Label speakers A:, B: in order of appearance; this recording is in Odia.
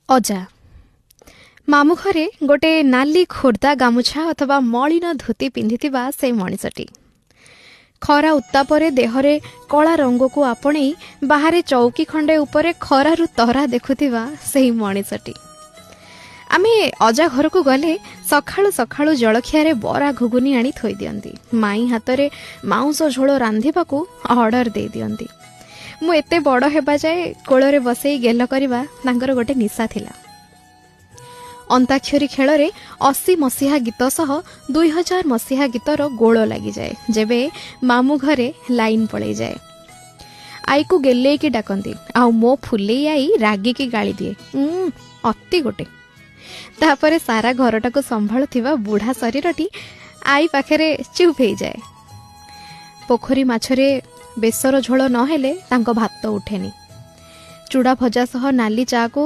A: ଅଜା ମାମୁଁ ଘରେ ଗୋटे ନାଲି ଖୋର୍ଦ୍ଧା ଗାମୁଛା ଅଥବା ମଳିନ ଧୋତି ପିନ୍ଧିଥିବା ସେ ମଣିଷଟି ଖରା ଉତ୍ତାପରେ ଦେହରେ କଳା ରଙ୍ଗକୁ ଆପଣେଇ ବାହାରେ ଚୌକି ଖଣ୍ଡେ ଉପରେ ଖରାରୁ ତରା ଦେଖୁଥିବା ସେହି ମଣିଷଟି। ଆମେ ଅଜା ଘରକୁ ଗଲେ ସକାଳୁ ସକାଳୁ ଜଳଖିଆରେ ବରା ଘୁଗୁନି ଆଣି ଥୋଇ ଦିଅନ୍ତି। ମାଇଁ ହାତରେ ମାଉଁସ ଝୋଳ ରାନ୍ଧିବାକୁ ଅର୍ଡର ଦେଇ ଦିଅନ୍ତି। ମୁଁ ଏତେ ବଡ଼ ହେବା ଯାଏ କୋଳରେ ବସେଇ ଗେଲ କରିବା ତାଙ୍କର ଗୋଟେ ନିଶା ଥିଲା। ଅନ୍ତାକ୍ଷରୀ ଖେଳରେ 80 ମସିହା ଗୀତ ସହ 2000 ମସିହା ଗୀତର ଗୋଳ ଲାଗିଯାଏ ଯେବେ ମାମୁଁ ଘରେ ଲାଇନ୍ ପଳେଇଯାଏ। ଆଈକୁ ଗେଲେଇକି ଡାକନ୍ତି, ଆଉ ମୋ ଫୁଲେଇ ଆଈ ରାଗିକି ଗାଳି ଦିଏ, ଅତି ଗୋଟେ। ତାପରେ ସାରା ଘରଟାକୁ ସମ୍ଭାଳୁଥିବା ବୁଢ଼ା ଶରୀରଟି ଆଈ ପାଖରେ ଚୁପ୍ ହେଇଯାଏ। ପୋଖରୀ ମାଛରେ ବେସର ଝୋଳ ନହେଲେ ତାଙ୍କ ଭାତ ଉଠେନି। ଚୁଡ଼ା ଭଜା ସହ ନାଲି ଚାକୁ